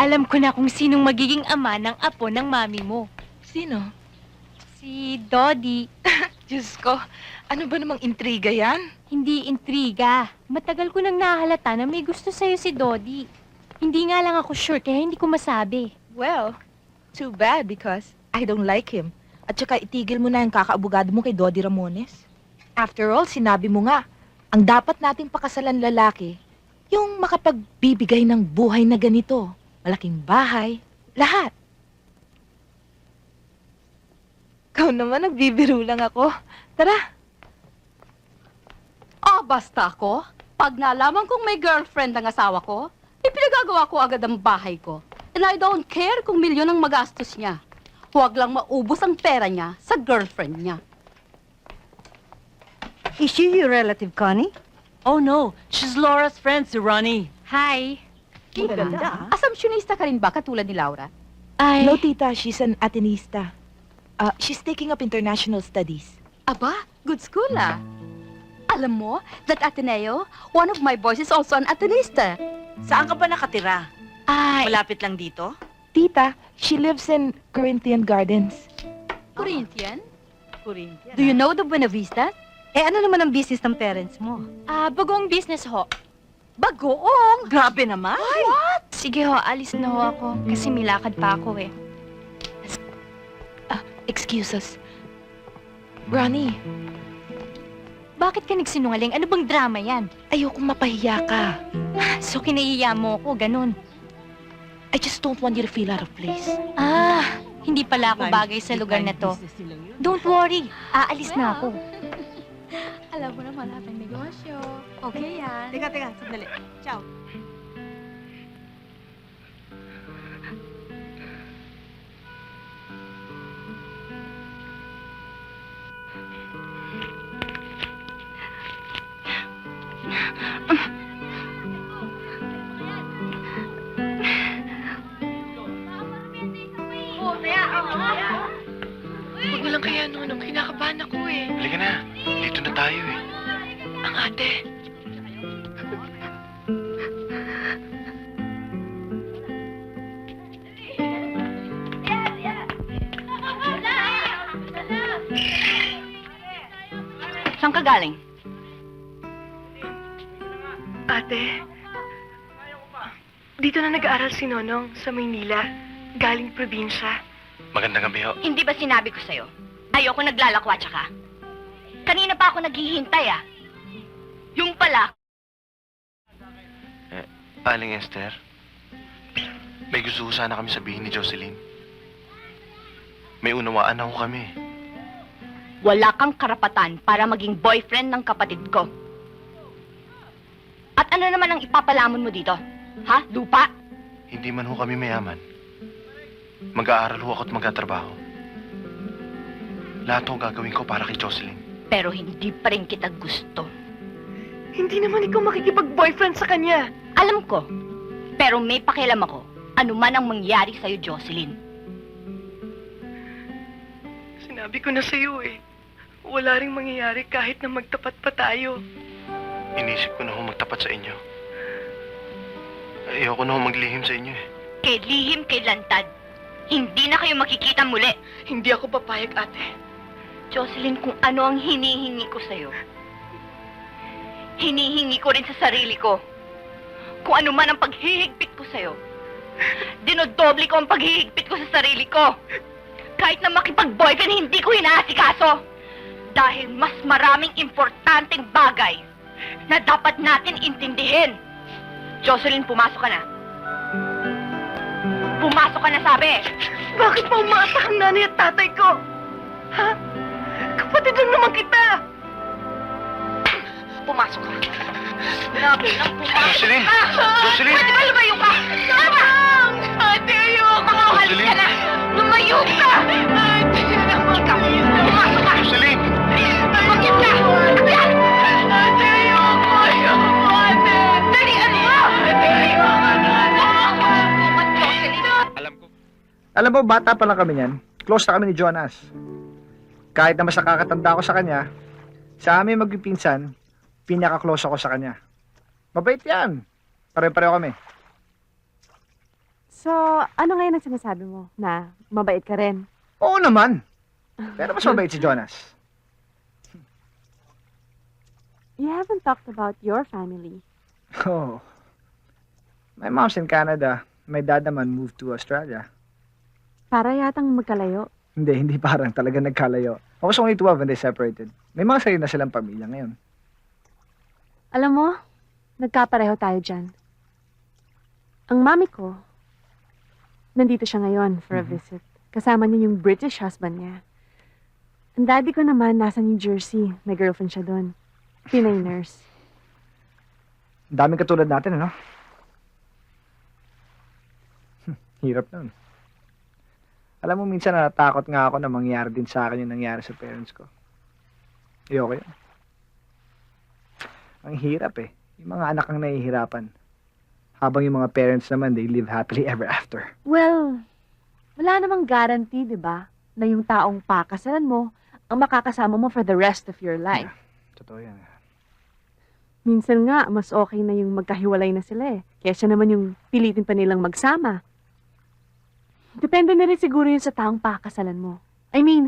Alam ko na kung sinong magiging ama ng apo ng mami mo. Sino? Si Dodi. Diyos ko, ano ba namang intriga yan? Hindi intriga. Matagal ko nang nahalata na may gusto sa'yo si Dodi. Hindi nga lang ako sure kaya hindi ko masabi. Well, too bad because I don't like him. At saka itigil mo na yung kakaabugado mo kay Dodi Ramones. After all, sinabi mo nga, ang dapat nating pakasalan lalaki, yung makapagbibigay ng buhay na ganito. Malaking bahay, lahat. Ikaw naman, nagbibiro lang ako. Tara. Basta ako. Pag nalaman kong may girlfriend ang asawa ko, ipinagagawa ko agad ang bahay ko. And I don't care kung milyon ang magastos niya. Huwag lang maubos ang pera niya sa girlfriend niya. Is she your relative, Connie? Oh no, she's Laura's friend, si Ronnie. Hi. Tita, assumptionista ka rin ba katulad ni Laura? Ay, No, tita, she's an Atenista. She's taking up international studies. Aba, good school ah. Alam mo, that Ateneo, one of my boys is also an Atenista. Saan ka ba nakatira? ay, Malapit lang dito? Tita, she lives in Corinthian Gardens. Corinthian? Corinthian. Do you know the Buena Vista? ano naman ang business ng parents mo? bagong business ho. Bagoong! Grabe naman. Sige ho, alis na ho ako kasi may lakad pa ako eh. Excuse us. Ronnie, Bakit ka nagsinungaling? Ano bang drama yan? ayokong mapahiya ka. So kinahiya mo ako, ganun. I just don't want you to feel out of place. Hindi pala ako bagay sa lugar na to. Don't worry, aalis na ako. Alam mo naman lahat ng negosyo. Okay yan. Teka, sandali. Ciao. Huwag mo lang kaya nung kinakabahan ako eh. Halika na. Dito na tayo eh. Ang ate. Saan ka galing? Ate. Dito na nag-aaral si Nonong sa Maynila. Galing probinsya. Magandang gabi ho. Hindi ba sinabi ko sa'yo? Ayoko naglalakwatsa ka. Kanina pa ako naghihintay ah. Yung pala, Aling Esther, may gusto ko sana kami sabihin ni Jocelyn. May unawaan ako kami. wala kang karapatan para maging boyfriend ng kapatid ko. At ano naman ang ipapalamon mo dito? Ha? Lupa? Hindi man ho kami mayaman. Mag-aaral ho ako at magtatrabaho. Lahat ho gagawin ko para kay Jocelyn. Pero hindi pa rin kita gusto. Hindi naman ikaw makikipag-boyfriend sa kanya. Alam ko. Pero may pakialam ako. Ano man ang mangyari sa'yo, Jocelyn. Sinabi ko na sa'yo eh. Wala ring mangyayari kahit na magtapat pa tayo. Inisip ko na ho magtapat sa inyo. Ayoko na ho maglihim sa inyo eh. Kay lihim, kay lantad. Hindi na kayo makikita muli. Hindi ako papayag, ate. Jocelyn, kung ano ang hinihingi ko sa'yo, hinihingi ko rin sa sarili ko. Kung ano man ang paghihigpit ko sa'yo, dinodoble ko ang paghihigpit ko sa sarili ko. Kahit na makipag-boyfriend, hindi ko hinaasikaso. Dahil mas maraming importanteng bagay na dapat natin intindihin. Jocelyn, pumasok ka na. Pumasok ka na, sabi! Bakit mo umaatak ang nanay at tatay ko? Ha? Kapatid lang naman kita! Pumasok ka. Sinabi lang, pumasok Jocelyn! ka! Jocelyn! Pwede ba lumayo ka? Tama! Ate, ayoko! Umalis ka na! Lumayo ka! Ate, Ikaw, pumasok ka! Jocelyn! Bakit ka? Yan! ate, ayoko! Ayoko, ate! Dalian mo! Ate, ayoko! Alam mo, bata pa lang kami niyan. Close na kami ni Jonas. Kahit na mas nakakatanda ako sa kanya, sa amin magpipinsan, pinaka-close ako sa kanya. Mabait yan. Pare-pareho kami. So, ano ngayon ang sinasabi mo? Na mabait ka rin? Oo naman. Pero mas mabait si Jonas. You haven't talked about your family. Oh. My mom's in Canada. My dad naman moved to Australia. Para yatang magkalayo. Hindi parang talaga nagkalayo. I was only 12 when they separated. May mga sarili na silang pamilya ngayon. Alam mo, nagkapareho tayo dyan. Ang mami ko, nandito siya ngayon for a visit. Kasama niya yung British husband niya. Ang daddy ko naman nasa New Jersey. May girlfriend siya doon. Pinay nurse. Ang daming katulad natin, ano? Hirap nun. Alam mo, minsan natatakot nga ako na mangyari din sa akin yung nangyari sa parents ko. Ayoko yun. Ang hirap eh. Yung mga anak ang nahihirapan. Habang yung mga parents naman, they live happily ever after. Well, wala namang guarantee, di ba? Na yung taong pakasalan mo, ang makakasama mo for the rest of your life. Totoo yan. Minsan nga, mas okay na yung magkahiwalay na sila eh. Kesa naman yung pilitin pa nilang magsama. Depende na rin siguro yun sa taong pakasalan mo. I mean,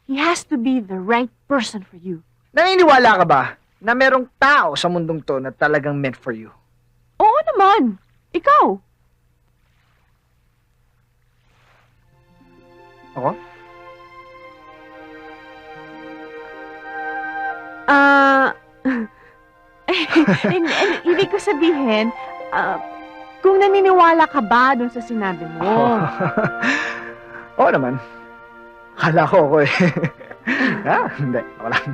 he has to be the right person for you. Naniniwala ka ba na merong tao sa mundong to na talagang meant for you? Oo naman! Ikaw! Ako? Ibig ko sabihin, kung naniniwala ka ba dun sa sinabi mo? Oo naman. Akala ko ako eh. Hindi. Ako lang.